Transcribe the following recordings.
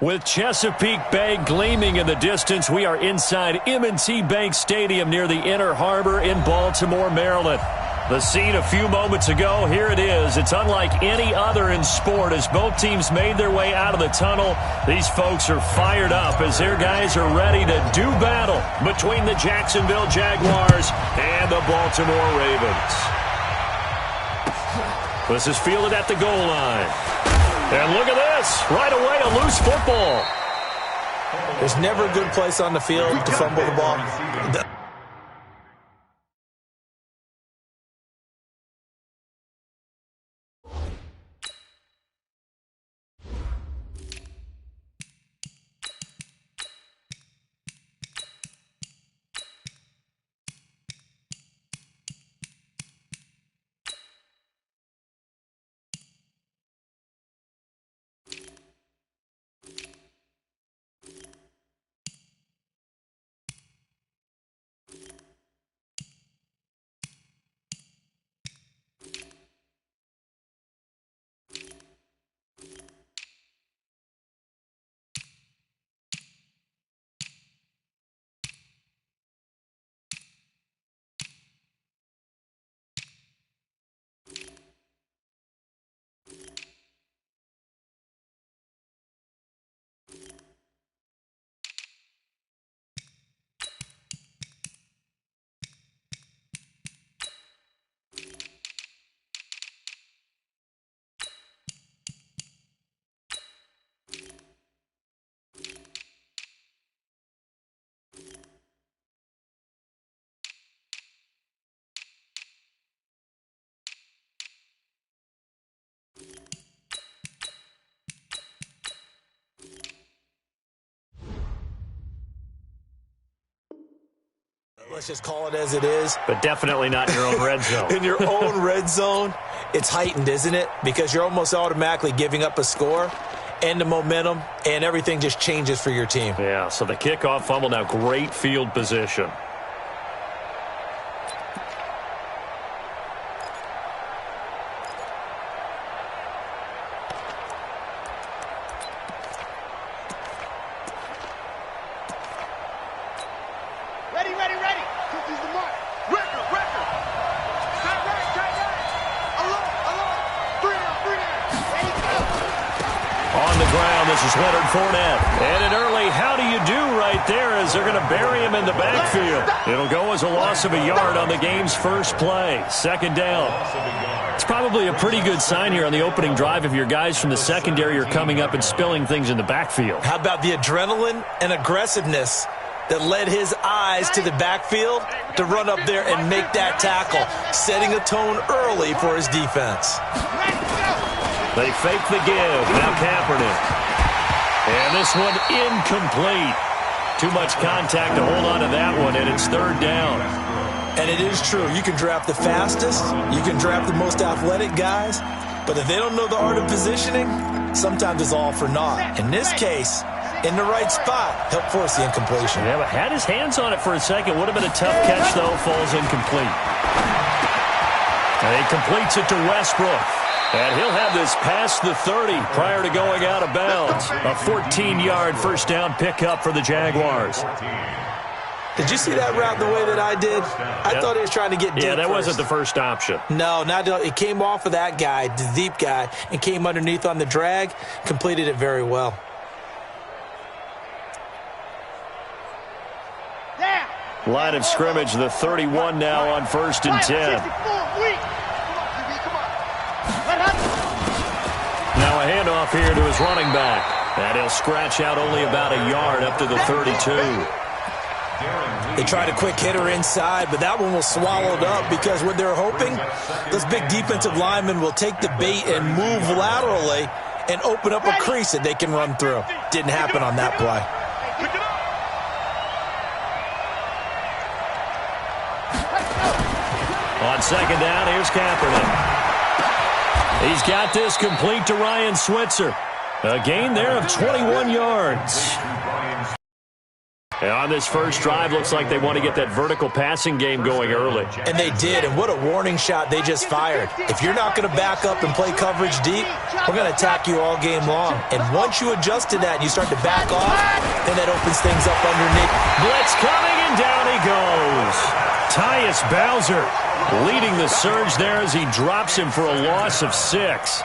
With Chesapeake Bay gleaming in the distance, we are inside M&T Bank Stadium near the Inner Harbor in Baltimore, Maryland. The scene a few moments ago, here it is. It's unlike any other in sport as both teams made their way out of the tunnel. These folks are fired up as their guys are ready to do battle between the Jacksonville Jaguars and the Baltimore Ravens. This is fielded at the goal line. And look at this. Right away, a loose football. There's never a good place on the field to fumble the ball. Let's just call it as it is. But definitely not in your own red zone. In your own red zone, it's heightened, isn't it? Because you're almost automatically giving up a score and the momentum, and everything just changes for your team. Yeah, so the kickoff fumble now, great field position. It'll go as a loss of a yard on the game's first play. Second down. It's probably a pretty good sign here on the opening drive if your guys from the secondary are coming up and spilling things in the backfield. How about the adrenaline and aggressiveness that led his eyes to the backfield to run up there and make that tackle, setting a tone early for his defense. They fake the give. Now Kaepernick. And this one incomplete. Too much contact to hold on to that one, and it's third down. And it is true. You can draft the fastest. You can draft the most athletic guys. But if they don't know the art of positioning, sometimes it's all for naught. In this case, in the right spot, helped force the incompletion. Yeah, but had his hands on it for a second. Would have been a tough catch, though. Falls incomplete. And he completes it to Westbrook. And he'll have this past the 30 prior to going out of bounds. A 14-yard first down pickup for the Jaguars. Did you see that route the way that I did? I thought he was trying to get deep. Yeah, that first. wasn't the first option. No, it came off of that guy, the deep guy, and came underneath on the drag, completed it very well. Line of scrimmage, the 31 now on 1st and 10. Now a handoff here to his running back. And he'll scratch out only about a yard up to the 32. They tried a quick hitter inside, but that one was swallowed up because what they're hoping, those big defensive linemen will take the bait and move laterally and open up a crease that they can run through. Didn't happen on that play. On second down, here's Kaepernick. He's got this complete to Ryan Switzer. A gain there of 21 yards. And on this first drive, looks like they want to get that vertical passing game going early. And they did, and what a warning shot they just fired. If you're not going to back up and play coverage deep, we're going to attack you all game long. And once you adjust to that and you start to back off, then that opens things up underneath. Blitz coming, and down he goes. Tyus Bowser leading the surge there as he drops him for a loss of 6.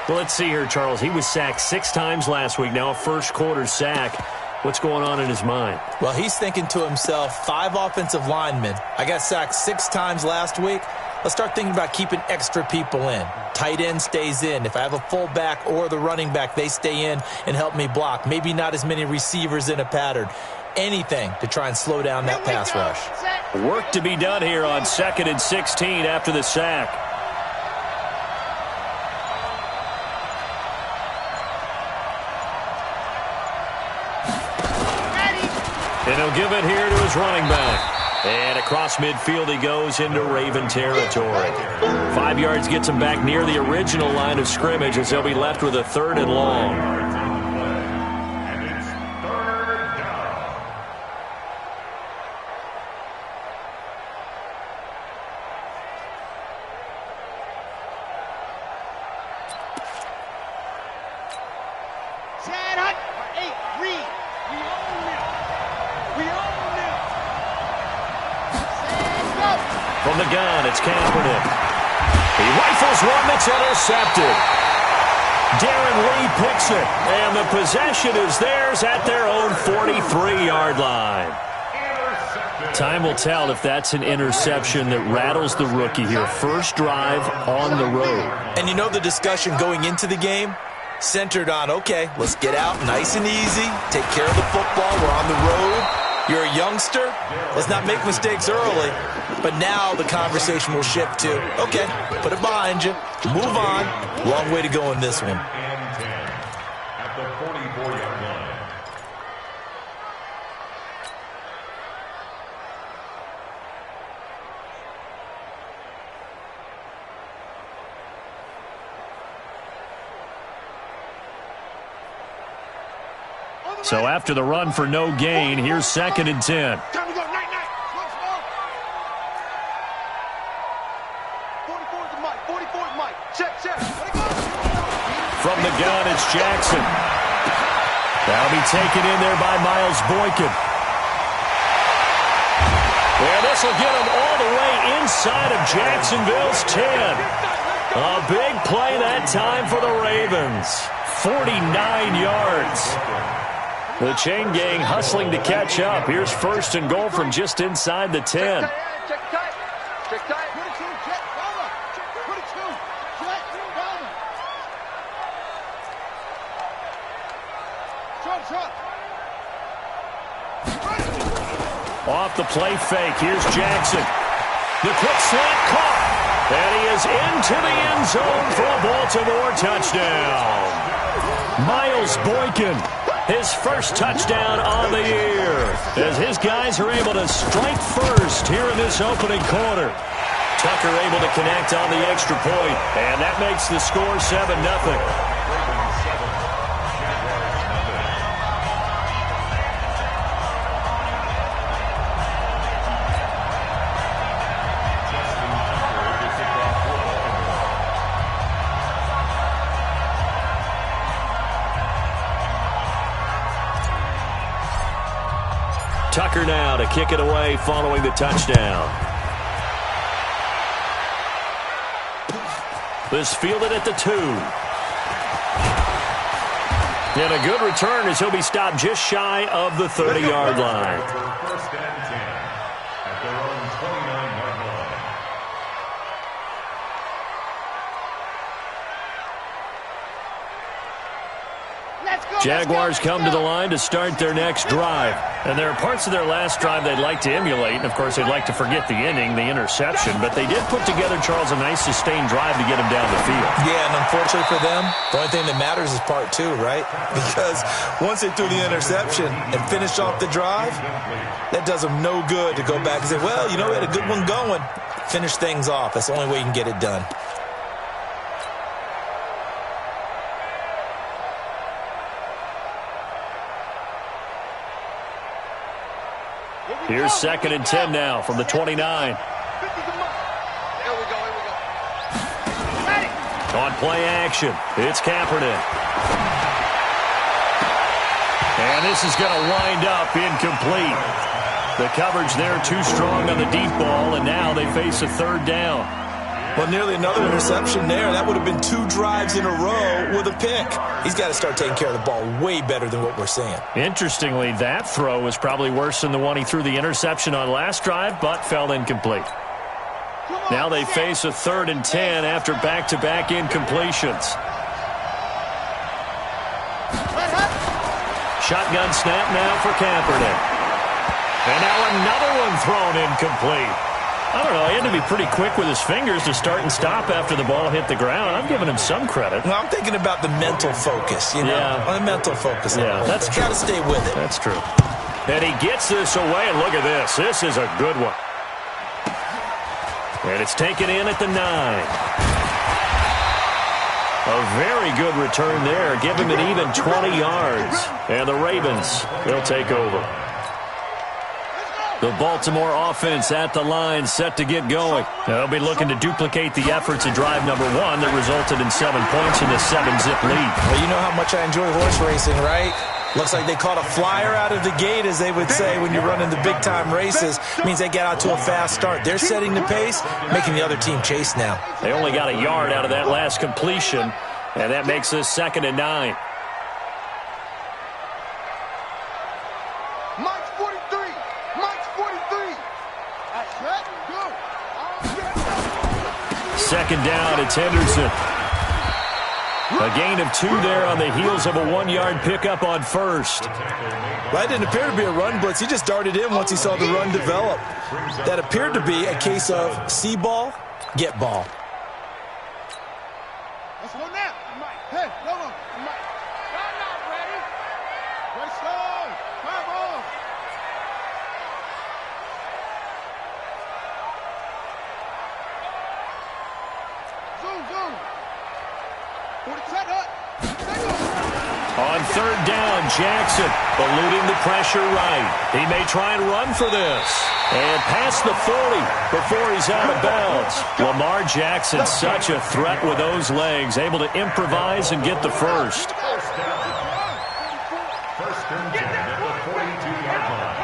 Well, let's see here, Charles. He was sacked 6 times last week, now a first-quarter sack. What's going on in his mind? Well, he's thinking to himself, 5 offensive linemen. I got sacked 6 times last week. Let's start thinking about keeping extra people in. Tight end stays in. If I have a fullback or the running back, they stay in and help me block. Maybe not as many receivers in a pattern. Anything to try and slow down that pass rush. Work to be done here on 2nd and 16 after the sack. And he'll give it here to his running back. And across midfield he goes into Raven territory. 5 yards gets him back near the original line of scrimmage as they'll be left with a 3rd and long. From the gun, it's Kaepernick. He rifles one that's intercepted. Darren Lee picks it, and the possession is theirs at their own 43-yard line. Time will tell if that's an interception that rattles the rookie here. First drive on the road. And you know the discussion going into the game? Centered on, okay, let's get out nice and easy, take care of the football, we're on the road. You're a youngster, let's not make mistakes early. But now the conversation will shift to, okay, put it behind you, move on. Long way to go in this one. At the 44-yard line. So after the run for no gain, here's 2nd and 10. From the gun, it's Jackson. That'll be taken in there by Miles Boykin. Yeah, this will get him all the way inside of Jacksonville's 10. A big play that time for the Ravens. 49 yards. The chain gang hustling to catch up. Here's 1st and goal from just inside the 10. Off the play fake, here's Jackson. The quick slant caught. And he is into the end zone for a Baltimore touchdown. Miles Boykin, his first touchdown on the year, as his guys are able to strike first here in this opening quarter. Tucker able to connect on the extra point, and that makes the score 7-0. Tucker now to kick it away following the touchdown. This fielded at the 2. And a good return as he'll be stopped just shy of the 30-yard line. First and 10 at their own 29-yard line. Jaguars come to the line to start their next drive. And there are parts of their last drive they'd like to emulate. And, of course, they'd like to forget the inning, the interception. But they did put together, Charles, a nice sustained drive to get him down the field. Yeah, and unfortunately for them, the only thing that matters is part 2, right? Because once they threw the interception and finished off the drive, that does them no good to go back and say, well, you know, we had a good one going. Finish things off. That's the only way you can get it done. Here's 2nd and 10 now from the 29. On play action, it's Kaepernick. And this is going to wind up incomplete. The coverage there too strong on the deep ball, and now they face a 3rd down. Well, nearly another interception there. That would have been 2 drives in a row with a pick. He's got to start taking care of the ball way better than what we're seeing. Interestingly, that throw was probably worse than the one he threw the interception on last drive, but fell incomplete. Now they face a 3rd and 10 after back-to-back incompletions. Shotgun snap now for Kaepernick. And now another one thrown incomplete. I don't know, he had to be pretty quick with his fingers to start and stop after the ball hit the ground. I'm giving him some credit. Well, I'm thinking about the mental focus, you know? Yeah. The mental focus. Yeah, that's true. Got to stay with it. That's true. And he gets this away, and look at this. This is a good one. And it's taken in at the 9. A very good return there. Give him an even 20 yards. And the Ravens, they'll take over. The Baltimore offense at the line, set to get going. They'll be looking to duplicate the efforts of drive number 1 that resulted in 7 points in the 7-zip lead. Well, you know how much I enjoy horse racing, right? Looks like they caught a flyer out of the gate, as they would say when you're running the big-time races. Means they get out to a fast start. They're setting the pace, making the other team chase now. They only got a yard out of that last completion, and that makes this 2nd and 9. Mike's 43. Mike's 43. Second down, it's Henderson. A gain of 2 there on the heels of a 1-yard pickup on 1st. That didn't appear to be a run blitz. He just darted in once he saw the run develop. That appeared to be a case of see ball, get ball. Let's go now. Hey, come on. I'm not ready. Let's go. Come on. Zoom. On 3rd down, Jackson eluding the pressure right. He may try and run for this. And past the 40 before he's out of bounds. Lamar Jackson, such a threat with those legs, able to improvise and get the first. First and 10 at the 42-yard line.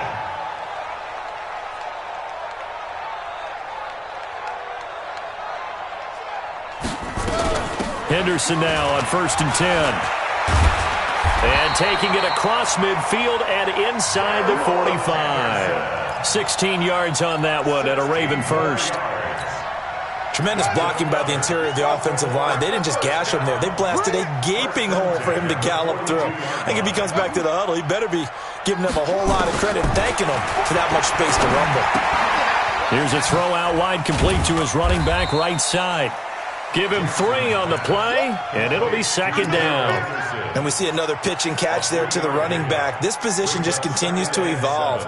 Henderson now on 1st and 10. And taking it across midfield and inside the 45. 16 yards on that one and a Raven first. Tremendous blocking by the interior of the offensive line. They didn't just gash him there. They blasted a gaping hole for him to gallop through. I think if he comes back to the huddle, he better be giving them a whole lot of credit and thanking them for that much space to rumble. Here's a throw out wide complete to his running back right side. Give him 3 on the play, and it'll be 2nd down. And we see another pitch and catch there to the running back. This position just continues to evolve.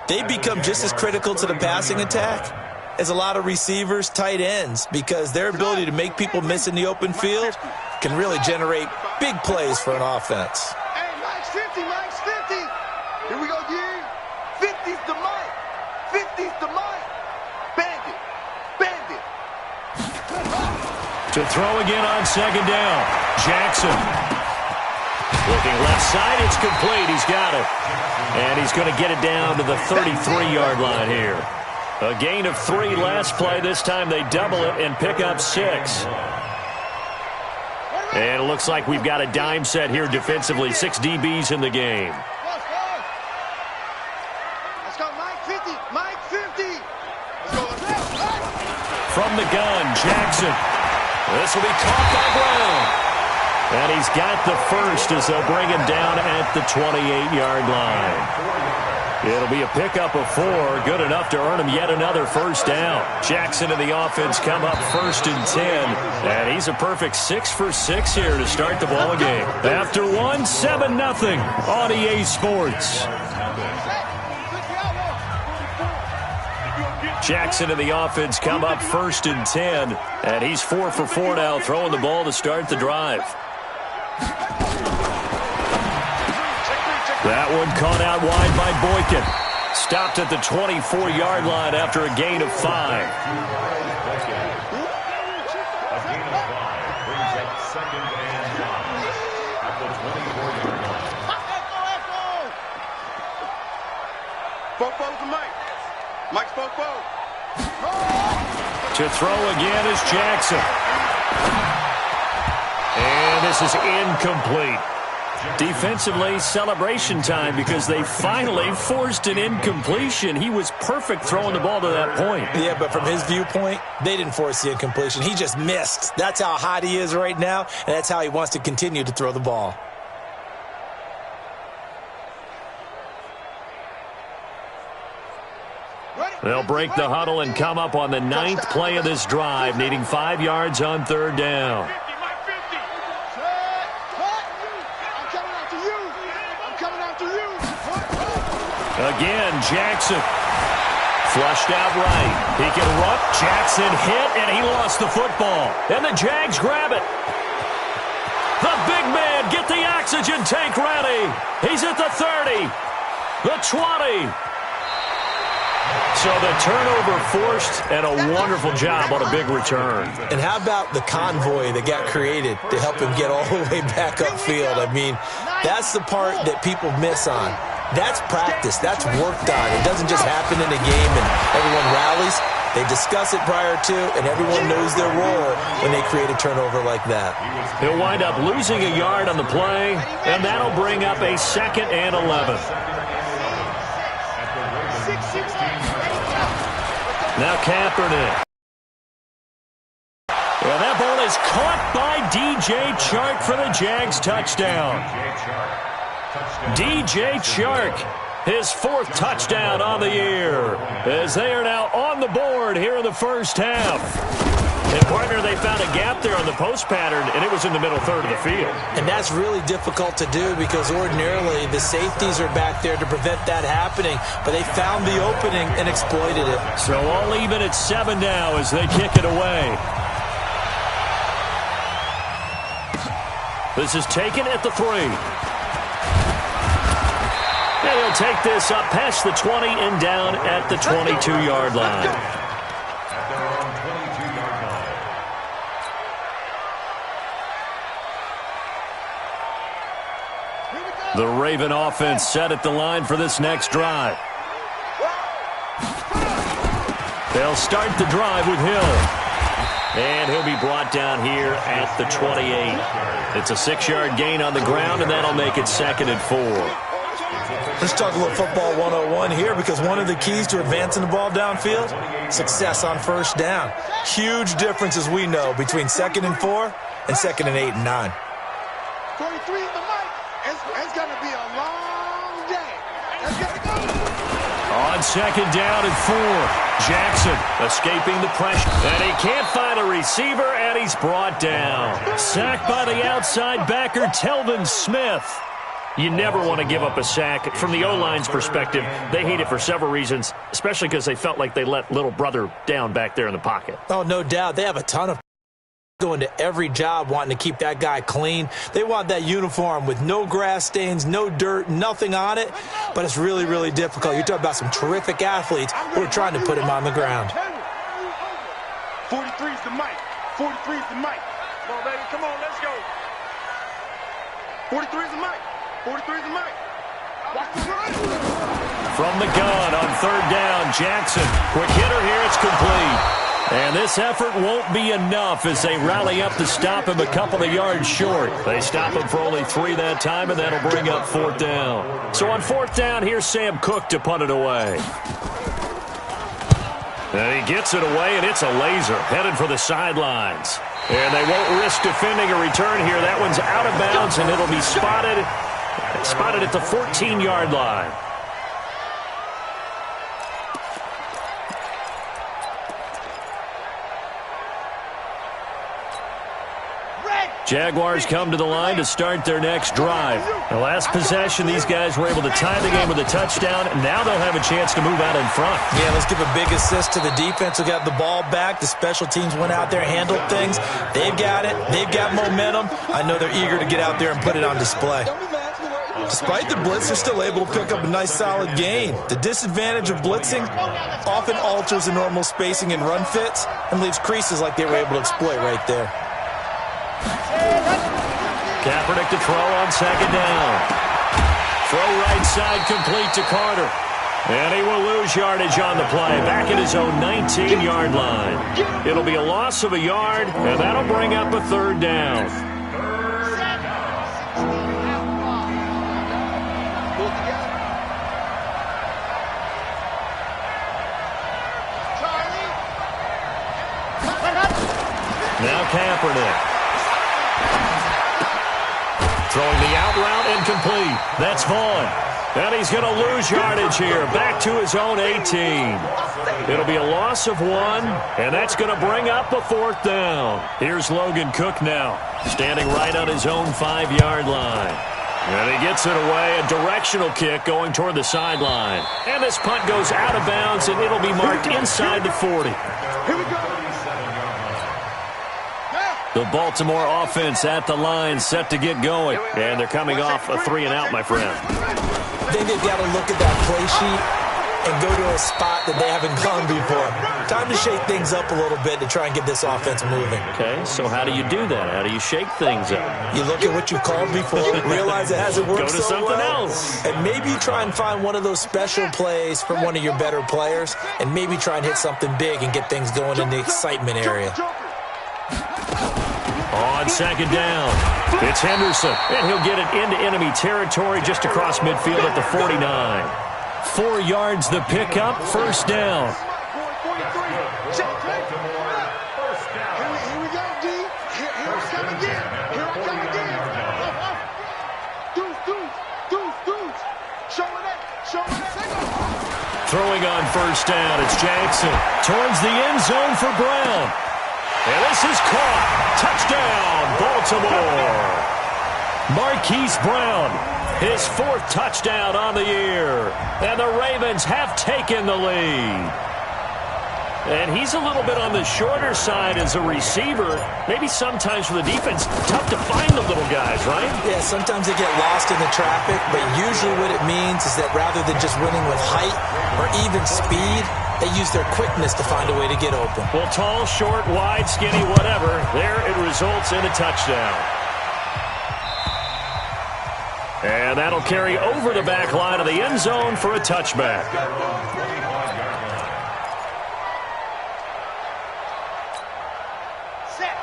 They become just as critical to the passing attack as a lot of receivers, tight ends, because their ability to make people miss in the open field can really generate big plays for an offense. Hey, Mike's 50. Here we go, dude. 50's the Mike. 50's the Mike. Bandit. To throw again on 2nd down. Jackson. Looking left side, it's complete. He's got it. And he's going to get it down to the 33-yard line here. A gain of 3 last play. This time they double it and pick up 6. And it looks like we've got a dime set here defensively. 6 DBs in the game. Let's go, Mike 50. Mike 50. Let's go. From the gun, Jackson. This will be caught by Brown. And he's got the first as they'll bring him down at the 28-yard line. It'll be a pickup of 4, good enough to earn him yet another first down. Jackson and the offense come up 1st and 10. And he's a perfect 6 for 6 here to start the ball game. After 1, 7-0 on EA Sports. Jackson and the offense come up 1st and 10. And he's 4 for 4 now, throwing the ball to start the drive. That one caught out wide by Boykin. Stopped at the 24-yard line after a gain of 5. A gain of 5 brings up 2nd and 5 at the 24-yard line. Fofo to Mike. Mike's Fofo. To throw again is Jackson. And this is incomplete. Defensively, celebration time because they finally forced an incompletion. He was perfect throwing the ball to that point. Yeah, but from his viewpoint, they didn't force the incompletion. He just missed. That's how hot he is right now, and that's how he wants to continue to throw the ball. They'll break the huddle and come up on the 9th play of this drive, needing 5 yards on 3rd down. Again, Jackson. Flushed out right. He can run. Jackson hit, and he lost the football. And the Jags grab it. The big man, get the oxygen tank ready. He's at the 30. The 20. So the turnover forced, and a wonderful job on a big return. And how about the convoy that got created to help him get all the way back upfield? I mean, that's the part that people miss on. That's practice. That's worked on. It doesn't just happen in a game and everyone rallies. They discuss it prior to, and everyone knows their role when they create a turnover like that. He'll wind up losing a yard on the play, and that'll bring up a 2nd and 11. Now Kaepernick. And that ball is caught by DJ Chark for the Jags touchdown. DJ Chark, his 4th touchdown on the year, as they are now on the board here in the first half. And, partner, they found a gap there on the post pattern, and it was in the middle third of the field. And that's really difficult to do because ordinarily the safeties are back there to prevent that happening, but they found the opening and exploited it. So all even at 7 now as they kick it away. This is taken at the 3. And he'll take this up past the 20 and down at the 22-yard line. At their own 22-yard line. The Raven offense set at the line for this next drive. They'll start the drive with Hill. And he'll be brought down here at the 28. It's a 6-yard gain on the ground, and that'll make it 2nd and 4. Let's talk a little football 101 here because one of the keys to advancing the ball downfield, success on 1st down. Huge difference, as we know, between 2nd and 4 and 2nd and 8 and 9. 43 in the mic. It's going to be a long day. Let's get it going. On 2nd down and 4, Jackson escaping the pressure. And he can't find a receiver, and he's brought down. Sacked by the outside backer, Telvin Smith. You never want to give up a sack. From the O-line's perspective, they hate it for several reasons, especially because they felt like they let little brother down back there in the pocket. Oh, no doubt. They have a ton of going to every job wanting to keep that guy clean. They want that uniform with no grass stains, no dirt, nothing on it, but it's really, really difficult. You're talking about some terrific athletes who are trying to put him on the ground. 43's the mic. 43's the mic. Come on, baby. Come on, let's go. 43's the mic. 43's the mic. Watch the run. From the gun on 3rd down, Jackson. Quick hitter here, it's complete. And this effort won't be enough as they rally up to stop him a couple of yards short. They stop him for only 3 that time, and that'll bring up 4th down. So on 4th down, here's Sam Cook to punt it away. And he gets it away, and it's a laser headed for the sidelines. And they won't risk defending a return here. That one's out of bounds, and it'll be spotted at the 14-yard line. Jaguars come to the line to start their next drive. The last possession, these guys were able to tie the game with a touchdown, and now they'll have a chance to move out in front. Yeah, let's give a big assist to the defense who got the ball back. The special teams went out there, handled things. They've got it. They've got momentum. I know they're eager to get out there and put it on display. Despite the blitz, they're still able to pick up a nice solid gain. The disadvantage of blitzing often alters the normal spacing and run fits and leaves creases like they were able to exploit right there. Kaepernick to throw on second down. Throw right side complete to Carter. And he will lose yardage on the play, back at his own 19-yard line. It'll be a loss of a yard, and that'll bring up a third down. Now Kaepernick. Throwing the out route incomplete. That's Vaughn. And he's going to lose yardage here, back to his own 18. It'll be a loss of 1, and that's going to bring up a fourth down. Here's Logan Cook now, standing right on his own 5-yard line. And he gets it away, a directional kick going toward the sideline. And this punt goes out of bounds, and it'll be marked inside the 40. Here we go. The Baltimore offense at the line, set to get going. And they're coming off a 3-and-out, my friend. I think they've got to look at that play sheet and go to a spot that they haven't gone before. Time to shake things up a little bit to try and get this offense moving. Okay, so how do you do that? How do you shake things up? You look at what you've called before, realize it hasn't worked Go to so something well, else. and maybe try and find one of those special plays from one of your better players, and maybe try and hit something big and get things going in the excitement area. On second down, it's Henderson, and he'll get it into enemy territory just across midfield at the 49. 4 yards the pickup, first down. Here we go, D. Here I come again. Here I come again. Deuce. Show it up. Throwing on first down, it's Jackson. Towards the end zone for Brown. And this is caught. Touchdown, Baltimore. Marquise Brown, his 4th touchdown on the year. And the Ravens have taken the lead. And he's a little bit on the shorter side as a receiver. Maybe sometimes for the defense, tough to find the little guys, right? Yeah, sometimes they get lost in the traffic, but usually what it means is that rather than just winning with height or even speed, they use their quickness to find a way to get open. Well, tall, short, wide, skinny, whatever, there it results in a touchdown. And that'll carry over the back line of the end zone for a touchback.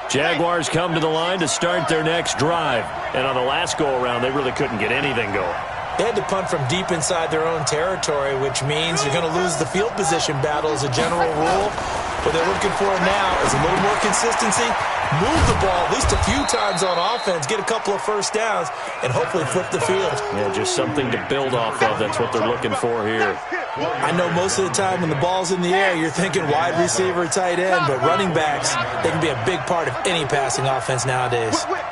Jaguars come to the line to start their next drive. And on the last go-around, they really couldn't get anything going. They had to punt from deep inside their own territory, which means you're going to lose the field position battle as a general rule. What they're looking for now is a little more consistency, move the ball at least a few times on offense, get a couple of first downs, and hopefully flip the field. Yeah, just something to build off of. That's what they're looking for here. I know most of the time when the ball's in the air, you're thinking wide receiver, tight end, but running backs, they can be a big part of any passing offense nowadays. Whip.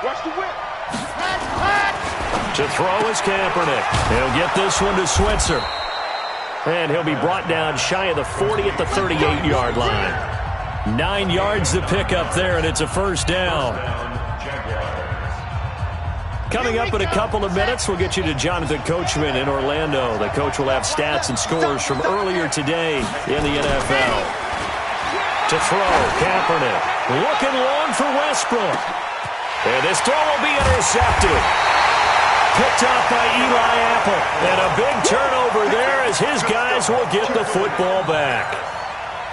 Watch the whip. To throw is Kaepernick. He'll get this one to Switzer. And he'll be brought down shy of the 40 at the 38-yard line. 9 yards to pick up there, and it's a first down. Coming up in a couple of minutes, we'll get you to Jonathan Coachman in Orlando. The coach will have stats and scores from earlier today in the NFL. To throw, Kaepernick. Looking long for Westbrook. And this throw will be intercepted. Picked off by Eli Apple. And a big turnover there as his guys will get the football back.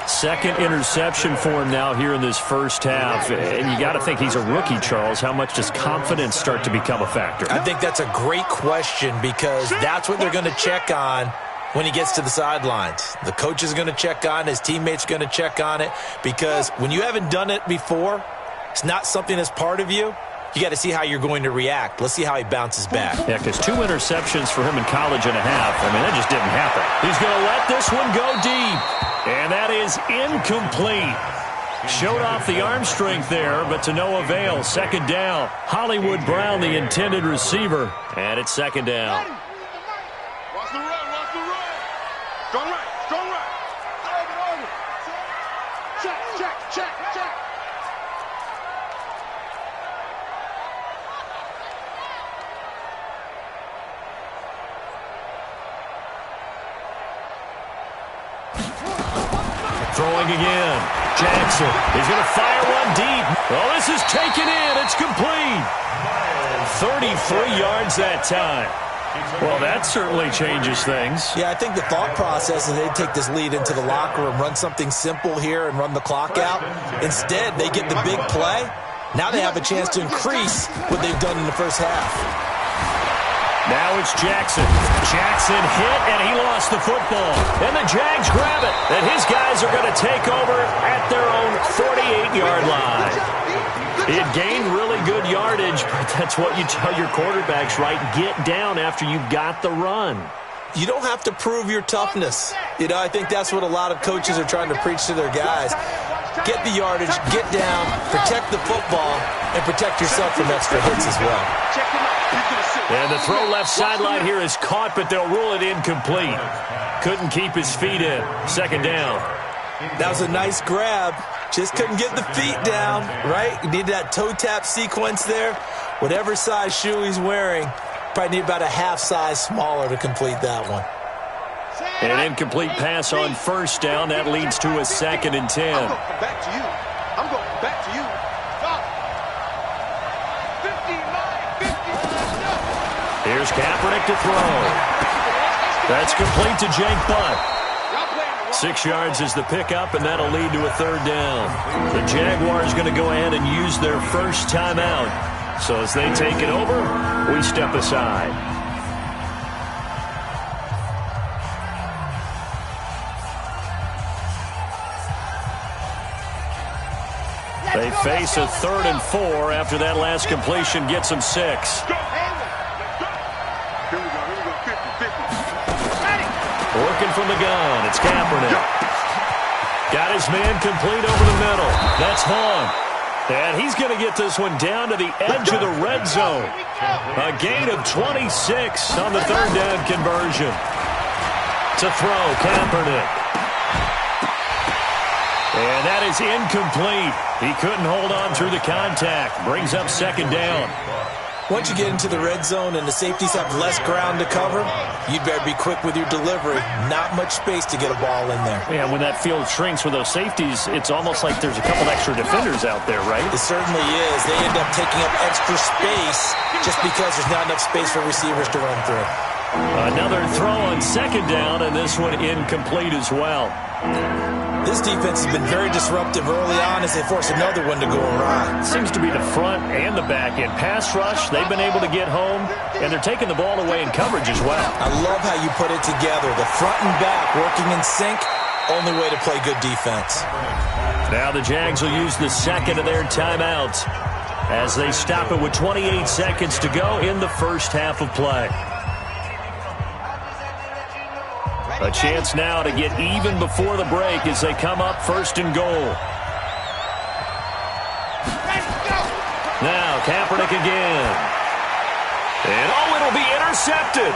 Second interception for him now here in this first half. And you got to think he's a rookie, Charles. How much does confidence start to become a factor? I think that's a great question because that's what they're going to check on when he gets to the sidelines. The coach is going to check on it. His teammates are going to check on it because when you haven't done it before, it's not something that's part of you. You got to see how you're going to react. Let's see how he bounces back. Yeah, because 2 interceptions for him in college and a half. I mean, that just didn't happen. He's going to let this one go deep. And that is incomplete. Showed off the arm strength there, but to no avail. Second down. Hollywood Brown, the intended receiver. And it's second down. Watch the run. Strong right. Check. throwing again. Jackson is going to fire one deep. Oh, this is taken in. It's complete. 33 yards that time. Well, that certainly changes things. Yeah, I think the thought process is they take this lead into the locker room, run something simple here and run the clock out. Instead, they get the big play. Now they have a chance to increase what they've done in the first half. Now it's Jackson. Jackson hit, and he lost the football. And the Jags grab it. And his guys are going to take over at their own 48-yard line. It gained really good yardage, but that's what you tell your quarterbacks, right? Get down after you've got the run. You don't have to prove your toughness. You know, I think that's what a lot of coaches are trying to preach to their guys. Get the yardage, get down, protect the football, and protect yourself from extra hits as well. And the throw left sideline here is caught, but they'll rule it incomplete. Couldn't keep his feet in. Second down. That was a nice grab. Just couldn't get the feet down, right? You need that toe tap sequence there. Whatever size shoe he's wearing, probably need about a half size smaller to complete that one. An incomplete pass on first down. That leads to a 2nd and 10. I'm going back to you. I'm going back to you. Stop. 50, 50. Here's Kaepernick to throw. That's complete to Jake Butt. 6 yards is the pickup, and that'll lead to a 3rd down. The Jaguars going to go ahead and use their first timeout. So as they take it over, we step aside. They face a 3rd and 4 after that last completion gets them 6. Working from the gun, it's Kaepernick. Got his man complete over the middle. That's Vaughn. And he's going to get this one down to the edge of the red zone. A gain of 26 on the 3rd down conversion. To throw, Kaepernick. And that is incomplete. He couldn't hold on through the contact. Brings up 2nd down. Once you get into the red zone and the safeties have less ground to cover, you'd better be quick with your delivery. Not much space to get a ball in there. Yeah, when that field shrinks with those safeties, it's almost like there's a couple extra defenders out there, right? It certainly is. They end up taking up extra space just because there's not enough space for receivers to run through. Another throw on 2nd down, and this one incomplete as well. This defense has been very disruptive early on as they force another one to go awry. Seems to be the front and the back end. Pass rush, they've been able to get home, and they're taking the ball away in coverage as well. I love how you put it together. The front and back working in sync, only way to play good defense. Now the Jags will use the 2nd of their timeouts as they stop it with 28 seconds to go in the first half of play. A chance now to get even before the break as they come up 1st and goal. Now Kaepernick again. And it'll be intercepted.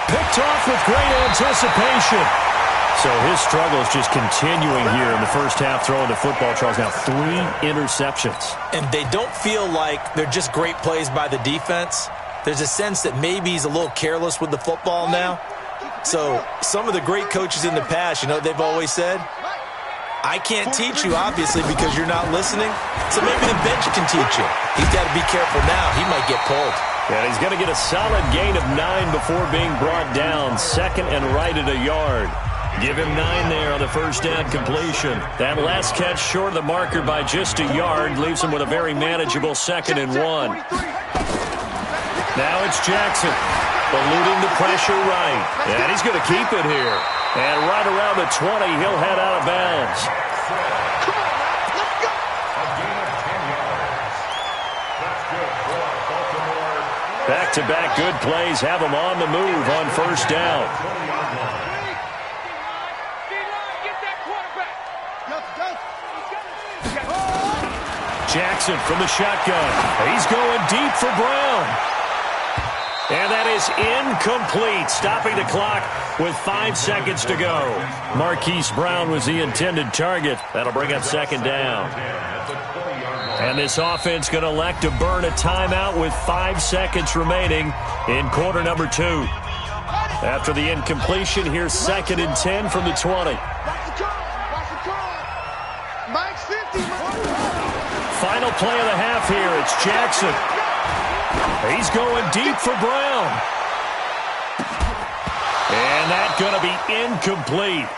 Picked off with great anticipation. So his struggle is just continuing here in the first half throwing the football. Charles, now 3 interceptions. And they don't feel like they're just great plays by the defense. There's a sense that maybe he's a little careless with the football now. So some of the great coaches in the past, you know, they've always said, I can't teach you, obviously, because you're not listening. So maybe the bench can teach you. He's got to be careful now. He might get pulled. Yeah, he's going to get a solid gain of 9 before being brought down. 2nd and right at a yard. Give him 9 there on the first down completion. That last catch short of the marker by just a yard leaves him with a very manageable 2nd and 1. Now it's Jackson. Eluding the pressure right. And he's going to keep it here. And right around the 20, he'll head out of bounds. Back-to-back good plays have him on the move on first down. Jackson from the shotgun. He's going deep for Brown. And that is incomplete, stopping the clock with 5 seconds to go. Marquise Brown was the intended target. That'll bring up 2nd down. And this offense going to elect to burn a timeout with 5 seconds remaining in quarter number 2. After the incompletion, here's 2nd and 10 from the 20. play of the half here. It's Jackson. He's going deep for Brown. And that's going to be incomplete.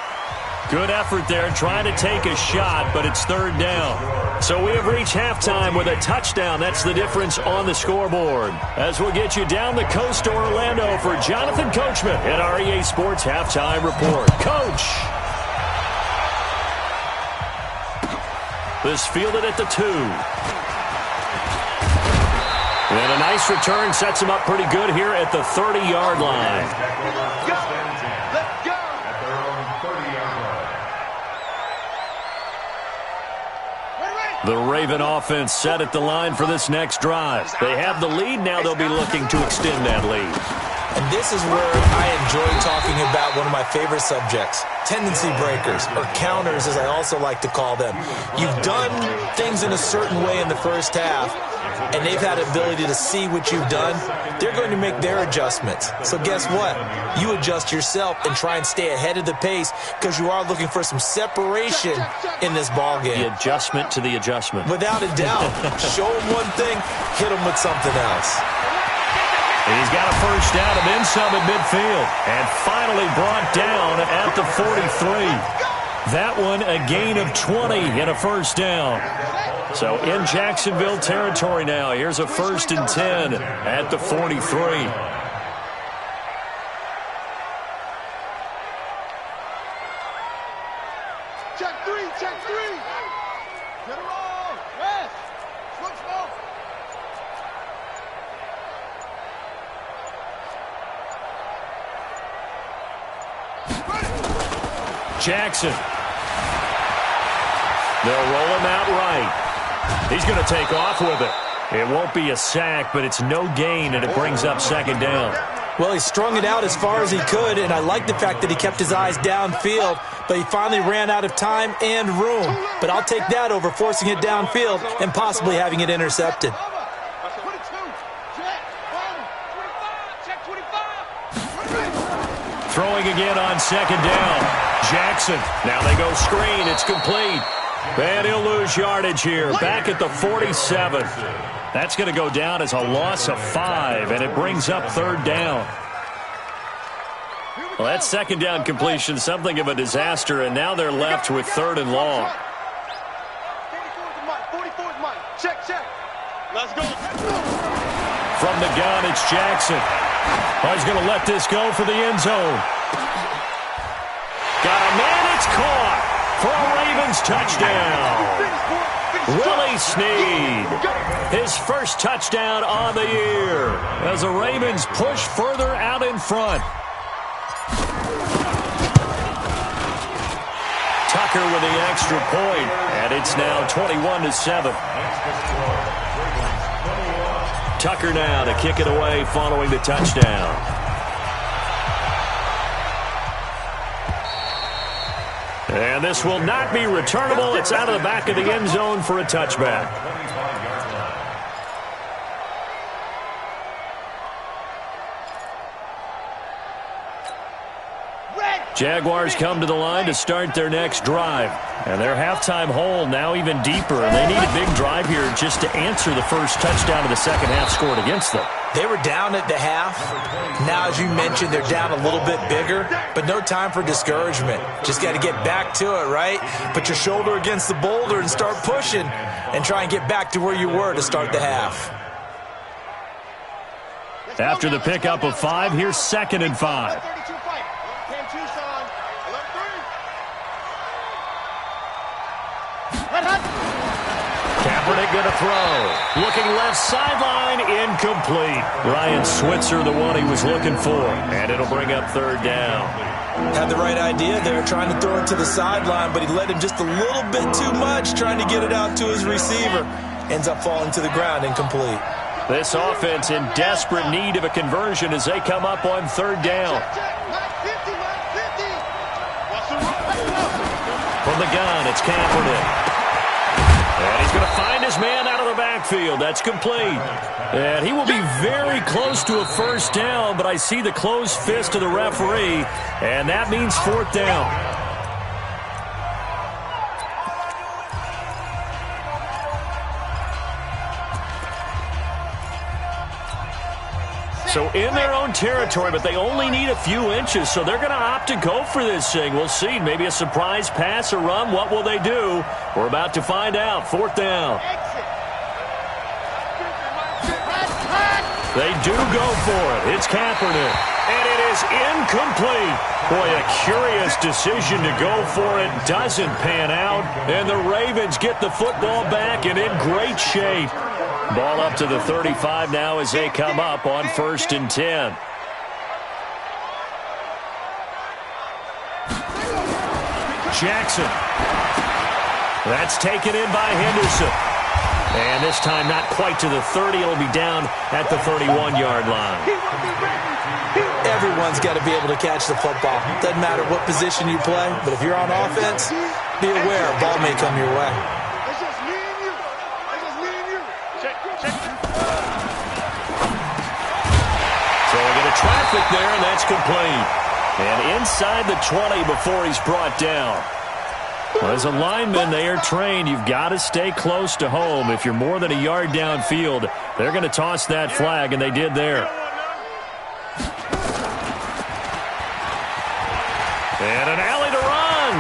Good effort there trying to take a shot, but it's third down. So we have reached halftime with a touchdown. That's the difference on the scoreboard. As we'll get you down the coast to Orlando for Jonathan Coachman at our EA Sports Halftime Report. Coach! This fielded at the 2. And a nice return sets him up pretty good here at the 30-yard line. Go! Let's go! At their own 30-yard line. The Raven offense set at the line for this next drive. They have the lead. Now they'll be looking to extend that lead. And this is where I enjoy talking about one of my favorite subjects, tendency breakers, or counters as I also like to call them. You've done things in a certain way in the first half, and they've had the ability to see what you've done. They're going to make their adjustments. So guess what? You adjust yourself and try and stay ahead of the pace because you are looking for some separation in this ball game. The adjustment to the adjustment. Without a doubt. Show them one thing, hit them with something else. He's got a first down and then some at midfield. And finally brought down at the 43. That one a gain of 20 and a first down. So in Jacksonville territory now. Here's a 1st and 10 at the 43. Check 3, check 3. Get it all. West. Switch ball. Jackson. They'll roll him out right. He's going to take off with it. It won't be a sack, but it's no gain, and it brings up 2nd down. Well, he strung it out as far as he could, and I like the fact that he kept his eyes downfield, but he finally ran out of time and room. But I'll take that over forcing it downfield and possibly having it intercepted. Throwing again on 2nd down. Jackson. Now they go screen. It's complete. And he'll lose yardage here. Back at the 47. That's going to go down as a loss of 5, and it brings up 3rd down. Well, that 2nd down completion, something of a disaster, and now they're left with 3rd and long. 44's Mike. Check, check. Let's go. From the gun, it's Jackson. Oh, he's going to let this go for the end zone. Got a man, it's caught for a Ravens touchdown. Willie Snead, his first touchdown on the year as the Ravens push further out in front. Tucker with the extra point, and it's now 21-7. Tucker now to kick it away following the touchdown. And this will not be returnable. It's out of the back of the end zone for a touchback. Jaguars come to the line to start their next drive. And their halftime hole now even deeper. And they need a big drive here just to answer the first touchdown of the second half scored against them. They were down at the half. Now, as you mentioned, they're down a little bit bigger, but no time for discouragement. Just got to get back to it, right? Put your shoulder against the boulder and start pushing and try and get back to where you were to start the half. After the pickup of 5, here's 2nd and 5. Kaepernick going to throw. Looking left sideline, incomplete. Ryan Switzer, the one he was looking for. And it'll bring up 3rd down. Had the right idea there, trying to throw it to the sideline, but he led him just a little bit too much, trying to get it out to his receiver. Ends up falling to the ground, incomplete. This offense in desperate need of a conversion as they come up on 3rd down. From the gun, it's Kaepernick. And he's going to find his man out of the backfield. That's complete. And he will be very close to a 1st down, but I see the closed fist of the referee, and that means 4th down. So in their own territory, but they only need a few inches, so they're going to opt to go for this thing. We'll see. Maybe a surprise pass or run. What will they do? We're about to find out. 4th down. They do go for it. It's Kaepernick. And it is incomplete. Boy, a curious decision to go for it. Doesn't pan out. And the Ravens get the football back and in great shape. Ball up to the 35 now as they come up on 1st and 10. Jackson. That's taken in by Henderson. And this time not quite to the 30. It'll be down at the 31-yard line. Everyone's got to be able to catch the football. Doesn't matter what position you play, but if you're on offense, be aware a ball may come your way. It's just me and you. It's just me and you. Check. So we get a traffic there, and that's complete. And inside the 20 before he's brought down. Well, as a lineman, they are trained. You've got to stay close to home. If you're more than a yard downfield, they're going to toss that flag, and they did there. And an alley to run.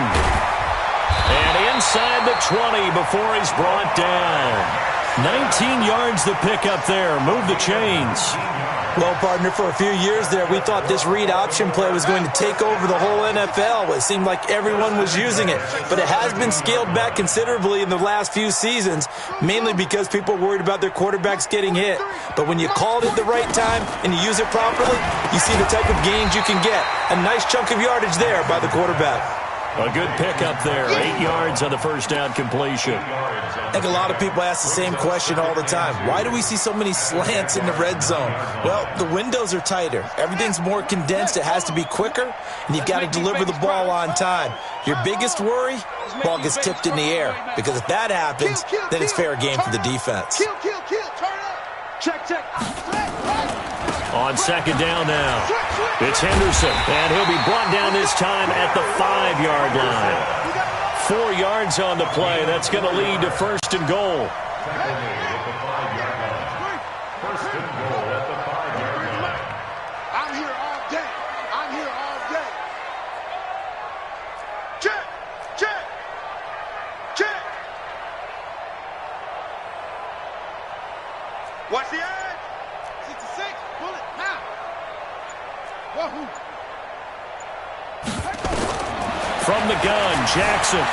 And inside the 20 before he's brought down. 19 yards the pick up there. Move the chains. Well, partner, for a few years there, we thought this read option play was going to take over the whole NFL. It seemed like everyone was using it. But it has been scaled back considerably in the last few seasons, mainly because people are worried about their quarterbacks getting hit. But when you call it at the right time and you use it properly, you see the type of gains you can get. A nice chunk of yardage there by the quarterback. A good pickup there. 8 yards on the first down completion. I think a lot of people ask the same question all the time. Why do we see so many slants in the red zone? Well, the windows are tighter. Everything's more condensed. It has to be quicker, and you've got to deliver the ball on time. Your biggest worry? Ball gets tipped in the air. Because if that happens, then it's fair game for the defense. Kill. Turn up. Check. On 2nd down now. It's Henderson, and he'll be brought down this time at the 5-yard line. 4 yards on the play. That's going to lead to 1st and goal. I'm here all day. Check. Watch the edge. 66. Pull it now. Wahoo. From the gun, Jackson.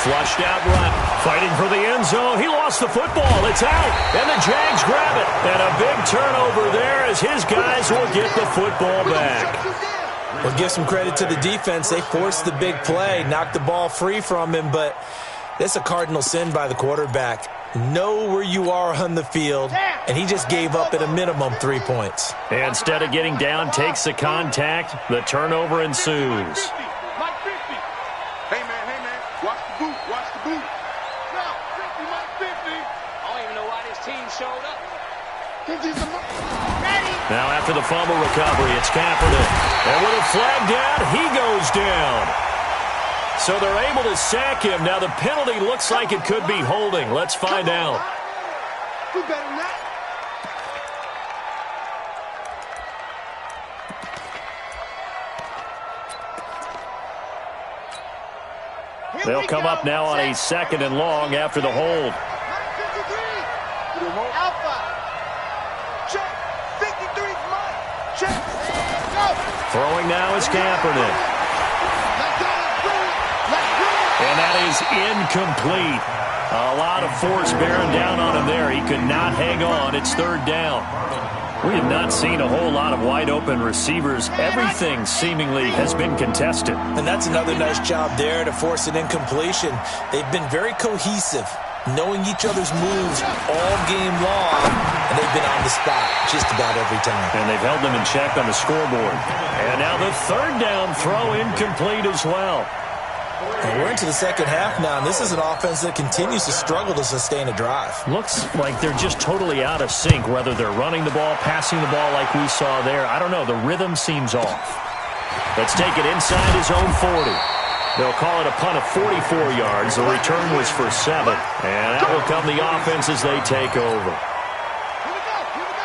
Flushed out run. Fighting for the end zone. He lost the football. It's out. And the Jags grab it. And a big turnover there as his guys will get the football back. Well, give some credit to the defense. They forced the big play, knocked the ball free from him, but that's a cardinal sin by the quarterback. Know where you are on the field, and he just gave up at a minimum 3 points. And instead of getting down, takes the contact. The turnover ensues. Hey, man. Watch the boot. No, 50, Mike 50. I don't even know why this team showed up. Ready. Now after the fumble recovery, it's Kaepernick. And with a flag down, he goes down. So they're able to sack him. Now the penalty looks like it could be holding. Let's find out. We better than that. They'll come up now on a 2nd and long after the hold. Alpha. Check. 53's Mike. Check. Go. Throwing now is Kaepernick. And that is incomplete. A lot of force bearing down on him there. He could not hang on. It's 3rd down. We have not seen a whole lot of wide-open receivers. Everything seemingly has been contested. And that's another nice job there to force an incompletion. They've been very cohesive, knowing each other's moves all game long, and they've been on the spot just about every time. And they've held them in check on the scoreboard. And now the 3rd down throw incomplete as well. And we're into the 2nd half now, and this is an offense that continues to struggle to sustain a drive. Looks like they're just totally out of sync, whether they're running the ball, passing the ball like we saw there. I don't know. The rhythm seems off. Let's take it inside his own 40. They'll call it a punt of 44 yards. The return was for 7. And that will come the offense as they take over.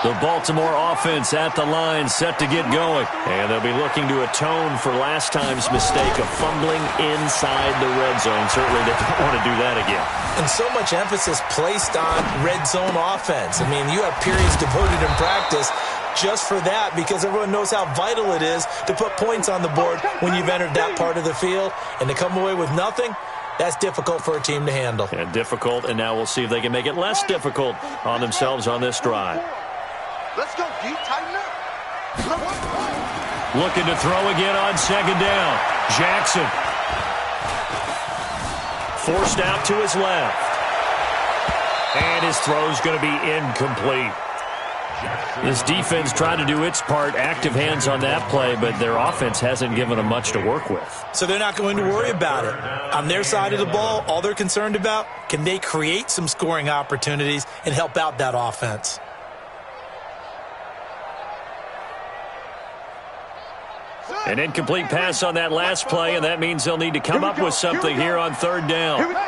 The Baltimore offense at the line, set to get going. And they'll be looking to atone for last time's mistake of fumbling inside the red zone. Certainly they don't want to do that again. And so much emphasis placed on red zone offense. I mean, you have periods devoted in practice just for that, because everyone knows how vital it is to put points on the board when you've entered that part of the field. And to come away with nothing, that's difficult for a team to handle. And difficult, and now we'll see if they can make it less difficult on themselves on this drive. Let's go, D. Tighten up. Looking to throw again on second down. Jackson. Forced out to his left. And his throw's going to be incomplete. This defense tried to do its part, active hands on that play, but their offense hasn't given them much to work with. So they're not going to worry about it. On their side of the ball, all they're concerned about, can they create some scoring opportunities and help out that offense? An incomplete pass on that last play, and that means they'll need to come up with something here on third down. 44 is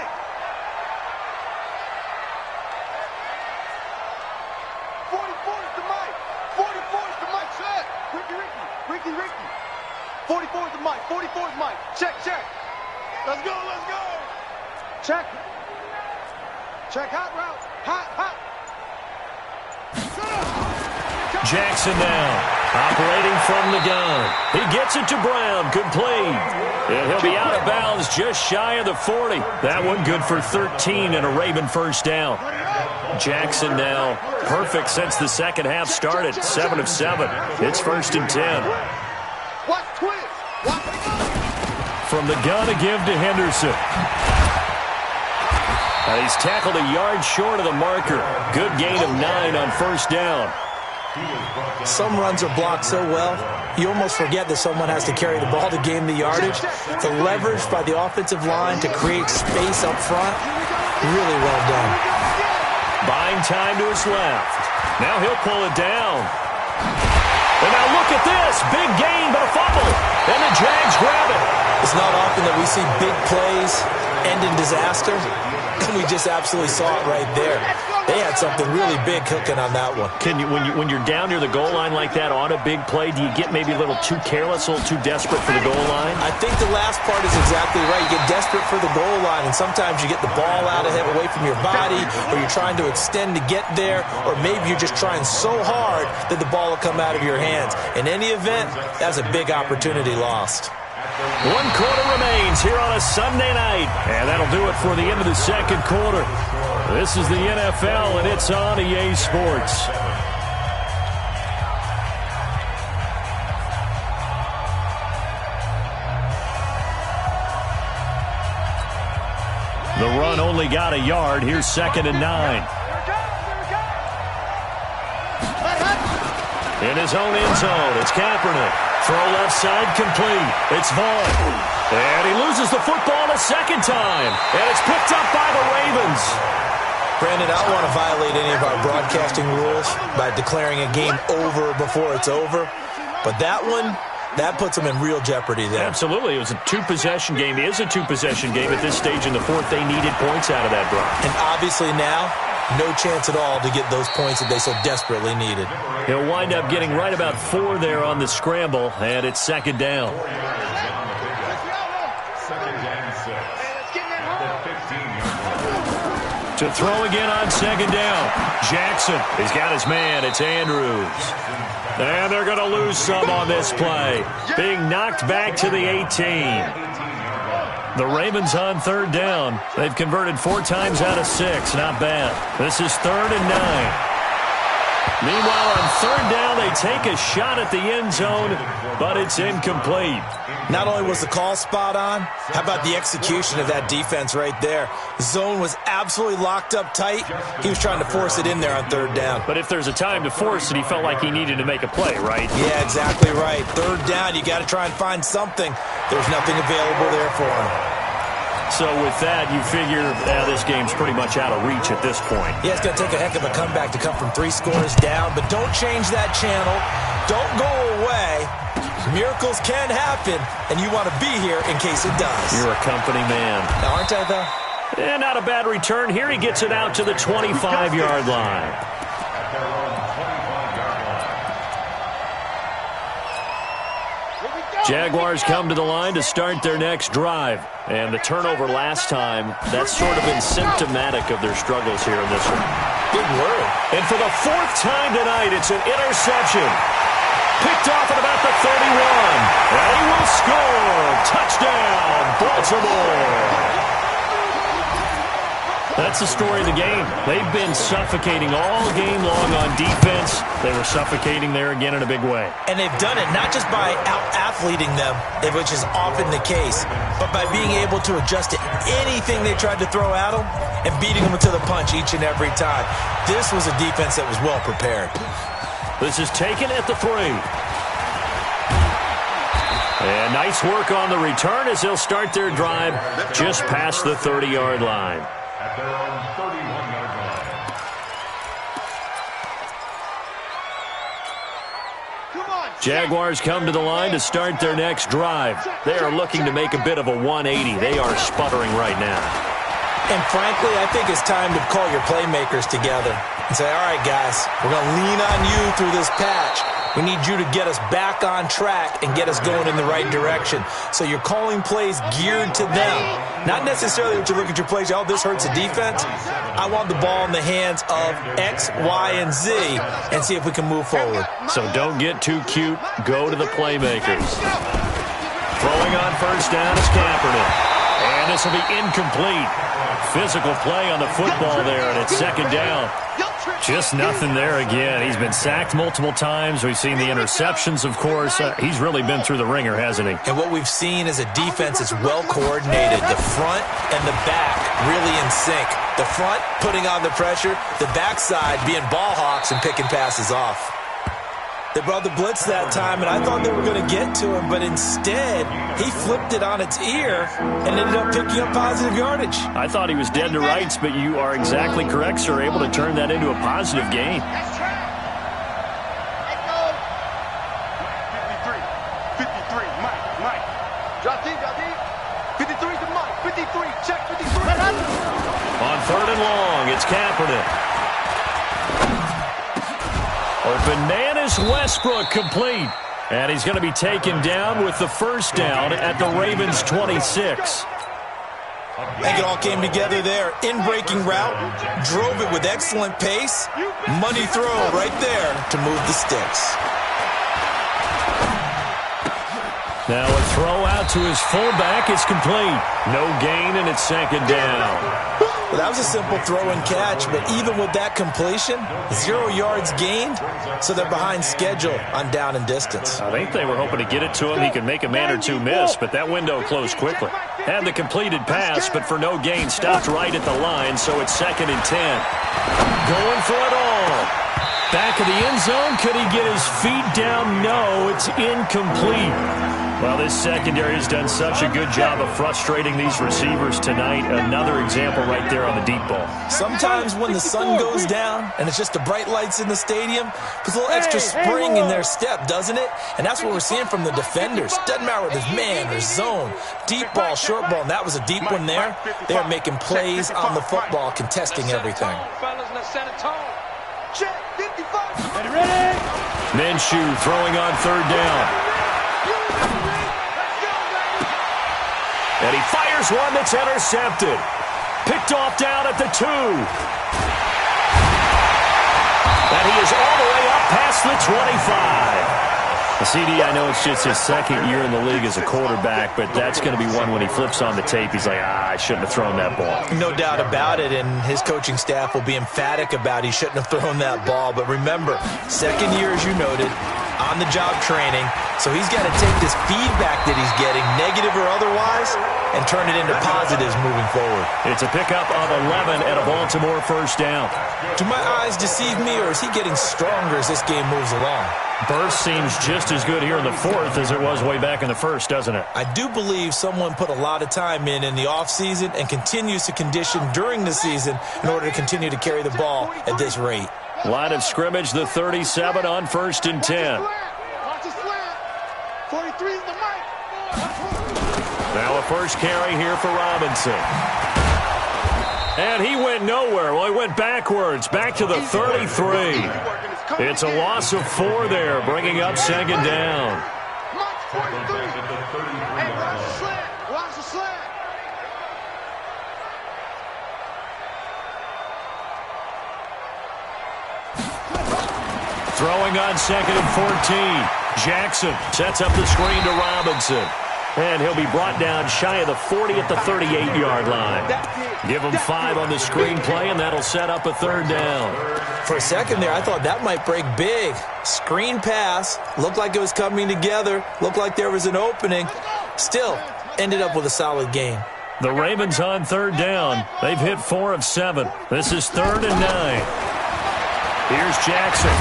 the mic. 44 is the mic. Check. Ricky. 44 is the mic. 44 is mic. Check. Let's go. Check. Hot route. Hot. Jackson now, operating from the gun. He gets it to Brown, complete. And he'll be out of bounds just shy of the 40. That one good for 13 and a Raven first down. Jackson now perfect since the second half started, 7 of 7. It's 1st and 10. Watch twist. From the gun, a give to Henderson. And he's tackled a yard short of the marker. Good gain of 9 on first down. Some runs are blocked so well, you almost forget that someone has to carry the ball to gain the yardage. The leverage by the offensive line to create space up front, really well done. Buying time to his left. Now he'll pull it down. And now look at this. Big gain, but a fumble. And the Jags grab it. It's not often that we see big plays end in disaster, and we just absolutely saw it right there. They had something really big cooking on that one. Can you, when you're down near the goal line like that on a big play, do you get maybe a little too careless, a little too desperate for the goal line? I think the last part is exactly right. You get desperate for the goal line, and sometimes you get the ball out ahead, away from your body, or you're trying to extend to get there, or maybe you're just trying so hard that the ball will come out of your hands. In any event, that's a big opportunity lost. 1 quarter remains here on a Sunday night. And that'll do it for the end of the second quarter. This is the NFL, and it's on EA Sports. The run only got a yard. Here's 2nd and 9. In his own end zone, it's Kaepernick. Throw left side complete. It's Vaughn. And he loses the football a second time. And it's picked up by the Ravens. Brandon, I don't want to violate any of our broadcasting rules by declaring a game over before it's over. But that one, that puts them in real jeopardy there. Absolutely. It was a two-possession game. It is a two-possession game at this stage in the fourth. They needed points out of that drive. And obviously now, no chance at all to get those points that they so desperately needed. He'll wind up getting right about 4 there on the scramble, and it's 2nd down. To throw again on 2nd down. Jackson, he's got his man. It's Andrews. And they're going to lose some on this play. Being knocked back to the 18. The Ravens on 3rd down. They've converted 4 times out of 6. Not bad. This is 3rd and 9. Meanwhile, on 3rd down, they take a shot at the end zone, but it's incomplete. Not only was the call spot on, how about the execution of that defense right there? Zone was absolutely locked up tight. He was trying to force it in there on 3rd down. But if there's a time to force it, he felt like he needed to make a play, right? Yeah, exactly right. 3rd down, you got to try and find something. There's nothing available there for him. So with that, you figure this game's pretty much out of reach at this point. Yeah, it's going to take a heck of a comeback to come from 3 scores down, but don't change that channel. Don't go away. Miracles can happen, and you want to be here in case it does. You're a company man. Now, aren't I, though? And not a bad return. Here he gets it out to the 25-yard line. Jaguars come to the line to start their next drive. And the turnover last time, that's sort of been symptomatic of their struggles here in this one. Big word. And for the fourth time tonight, it's an interception. Picked off at about the 31. And he will score. Touchdown, Baltimore. That's the story of the game. They've been suffocating all game long on defense. They were suffocating there again in a big way. And they've done it not just by out-athleting them, which is often the case, but by being able to adjust to anything they tried to throw at them and beating them to the punch each and every time. This was a defense that was well prepared. This is taken at the 3. And nice work on the return as they'll start their drive just past the 30-yard line. At their own 31-yard line. Jaguars come to the line to start their next drive. They are looking to make a bit of a 180. They are sputtering right now. And frankly, I think it's time to call your playmakers together and say, all right, guys, we're going to lean on you through this patch. We need you to get us back on track and get us going in the right direction. So you're calling plays geared to them. Not necessarily that you look at your plays, oh, this hurts the defense. I want the ball in the hands of X, Y, and Z and see if we can move forward. So don't get too cute. Go to the playmakers. Throwing on first down is Kaepernick. And this will be incomplete. Physical play on the football there, and it's second down. Just nothing there again. He's been sacked multiple times. We've seen the interceptions, of course. He's really been through the ringer, hasn't he? And what we've seen is a defense that's well coordinated. The front and the back really in sync. The front putting on the pressure, the backside being ball hawks and picking passes off. They brought the blitz that time, and I thought they were going to get to him, but instead, he flipped it on its ear and ended up picking up positive yardage. I thought he was dead to rights, but you are exactly correct, sir, able to turn that into a positive gain. 53, Mike. Drop deep. 53 to Mike. 53, check 53. On third and long, it's Kaepernick. Open man is Westbrook, complete. And he's going to be taken down with the first down at the Ravens' 26. I think it all came together there. In-breaking route, drove it with excellent pace. Money throw right there to move the sticks. Now a throw out to his fullback is complete. No gain, and it's second down. Well, that was a simple throw and catch, but even with that completion, 0 yards gained, so they're behind schedule on down and distance. I think they were hoping to get it to him. He could make a man or two miss, but that window closed quickly. Had the completed pass, but for no gain, stopped right at the line, so it's 2nd and 10. Going for it all. Back of the end zone. Could he get his feet down? No, it's incomplete. Well, this secondary has done such a good job of frustrating these receivers tonight. Another example right there on the deep ball. Sometimes when the sun goes down and it's just the bright lights in the stadium, puts a little extra spring in their step, doesn't it? And that's what we're seeing from the defenders. Doesn't matter whether it's man or zone, deep ball, short ball, and that was a deep one there. They are making plays on the football, contesting everything. Minshew throwing on third down. And he fires one that's intercepted. Picked off down at the 2. And he is all the way up past the 25. CD, I know it's just his second year in the league as a quarterback, but that's going to be one when he flips on the tape. He's like, I shouldn't have thrown that ball. No doubt about it, and his coaching staff will be emphatic about he shouldn't have thrown that ball. But remember, second year, as you noted, on-the-job training, so he's got to take this feedback that he's getting, negative or otherwise, and turn it into positives moving forward. It's a pickup of 11 at a Baltimore first down. Do my eyes deceive me, or is he getting stronger as this game moves along? Burst seems just as good here in the fourth as it was way back in the first, doesn't it? I do believe someone put a lot of time in the offseason and continues to condition during the season in order to continue to carry the ball at this rate. Line of scrimmage, the 37 on 1st and 10. Now a first carry here for Robinson. And he went nowhere. Well, he went backwards, back to the 33. It's a loss of 4 there, bringing up second down. Tackle back at the 33-yard Hey, watch the line. slant. Watch the slant. Throwing on 2nd and 14. Jackson sets up the screen to Robinson. And he'll be brought down shy of the 40 at the 38-yard line. Give him 5 on the screen play, and that'll set up a 3rd down. For a second there, I thought that might break big. Screen pass. Looked like it was coming together. Looked like there was an opening. Still, ended up with a solid game. The Ravens on 3rd down. They've hit 4 of 7. This is 3rd and 9. Here's Jackson.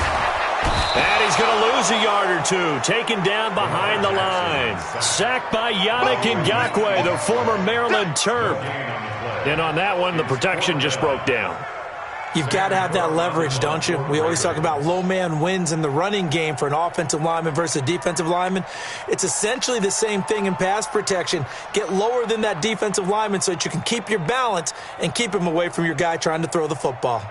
And he's going to lose a yard or two. Taken down behind the line. Sacked by Yannick Ngakoue, the former Maryland Terp. And on that one, the protection just broke down. You've got to have that leverage, don't you? We always talk about low man wins in the running game for an offensive lineman versus a defensive lineman. It's essentially the same thing in pass protection. Get lower than that defensive lineman so that you can keep your balance and keep him away from your guy trying to throw the football.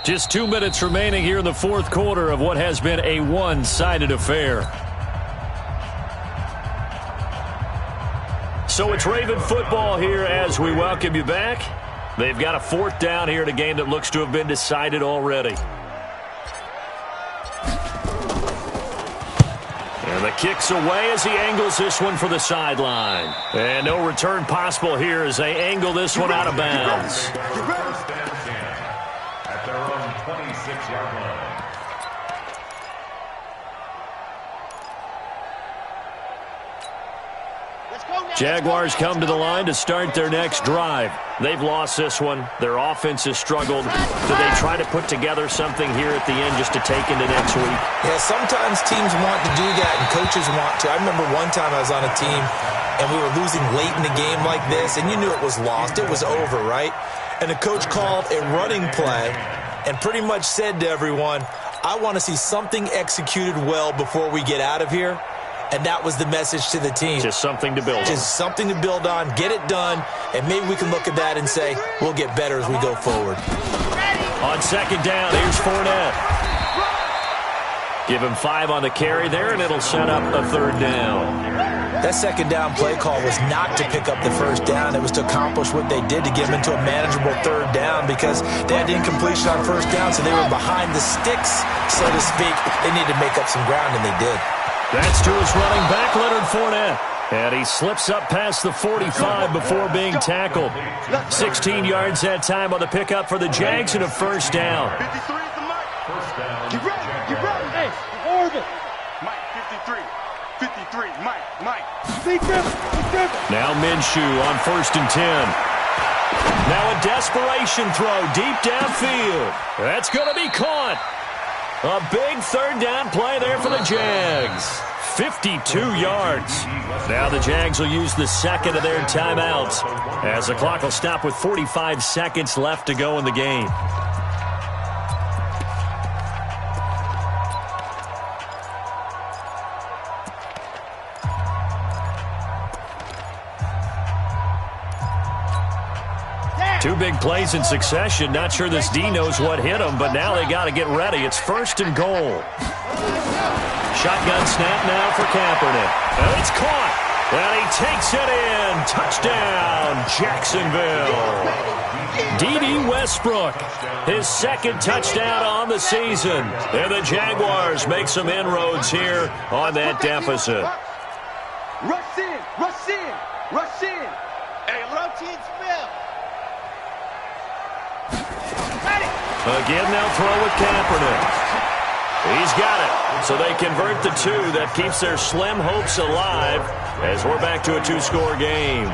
Just 2 minutes remaining here in the 4th quarter of what has been a one-sided affair. So it's Raven football here as we welcome you back. They've got a 4th down here in a game that looks to have been decided already. And the kick's away as he angles this one for the sideline. And no return possible here as they angle this one out of bounds. First down, at their own 26-yard line. Jaguars come to the line to start their next drive. They've lost this one. Their offense has struggled. Do they try to put together something here at the end just to take into next week? Yeah, sometimes teams want to do that and coaches want to. I remember one time I was on a team and we were losing late in the game like this, and you knew it was lost. It was over, right? And the coach called a running play and pretty much said to everyone, I want to see something executed well before we get out of here. And that was the message to the team. Just something to build on. Just something to build on, get it done, and maybe we can look at that and say, we'll get better as we go forward. On 2nd down, here's Fournette. Give him 5 on the carry there, and it'll set up a 3rd down. That 2nd down play call was not to pick up the 1st down. It was to accomplish what they did to get them into a manageable 3rd down because they had incompletion on 1st down, so they were behind the sticks, so to speak. They needed to make up some ground, and they did. That's to his running back, Leonard Fournette. And he slips up past the 45 before being tackled. 16 yards that time on the pickup for the Jags and a 1st down. 53 is the Mike. First down. You ready? You ready? Hey, Oregon. Mike, 53. 53. Mike. Be different. Now Minshew on 1st and 10. Now a desperation throw deep downfield. That's going to be caught. A big 3rd down play there for the Jags. 52 yards. Now the Jags will use the 2nd of their timeouts as the clock will stop with 45 seconds left to go in the game. Two big plays in succession. Not sure this D knows what hit him, but now they got to get ready. It's 1st and goal. Shotgun snap now for Kaepernick. And it's caught. And he takes it in. Touchdown, Jacksonville. D.D. Westbrook, his 2nd touchdown on the season. And the Jaguars make some inroads here on that deficit. Rush in. Rush in. Rush in. Hey, routine spell. Again, they'll throw with Kaepernick. He's got it. So they convert the 2. That keeps their slim hopes alive as we're back to a 2-score game.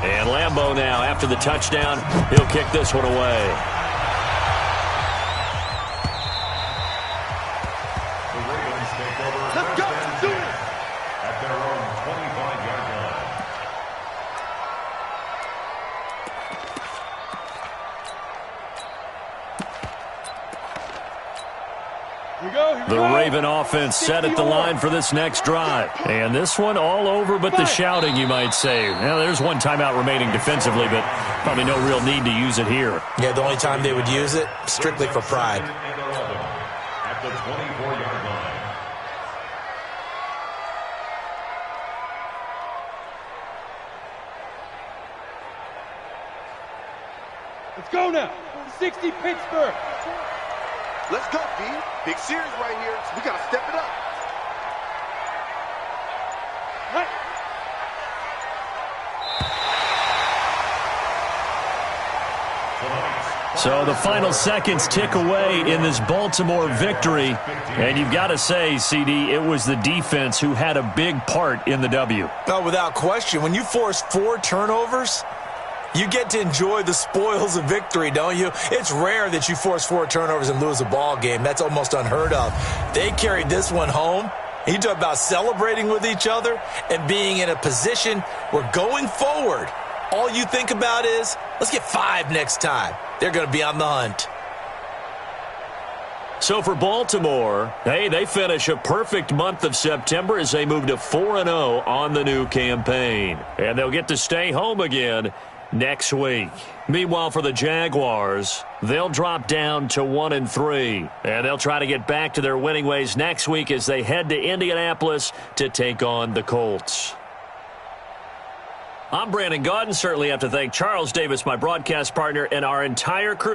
And Lambeau now, after the touchdown, he'll kick this one away. The Ravens take over first and 10 at their own 25-yard line. The Raven offense set at the line for this next drive. And this one all over but the shouting, you might say. Well, there's one timeout remaining defensively, but probably no real need to use it here. Yeah, the only time they would use it, strictly for pride. At the 24-yard line. Let's go now. 60 Pittsburgh. Let's go, D. Big series right here. So we got to step it up. So the final seconds tick away in this Baltimore victory. And you've got to say, CD, it was the defense who had a big part in the W. Oh, without question. When you force 4 turnovers, you get to enjoy the spoils of victory, don't you? It's rare that you force 4 turnovers and lose a ball game. That's almost unheard of. They carried this one home. You talk about celebrating with each other and being in a position where going forward, all you think about is, let's get 5 next time. They're going to be on the hunt. So for Baltimore, hey, they finish a perfect month of September as they move to 4-0 on the new campaign. And they'll get to stay home again next week. Meanwhile, for the Jaguars, they'll drop down to 1-3. And they'll try to get back to their winning ways next week as they head to Indianapolis to take on the Colts. I'm Brandon Gaudin. Certainly have to thank Charles Davis, my broadcast partner, and our entire crew.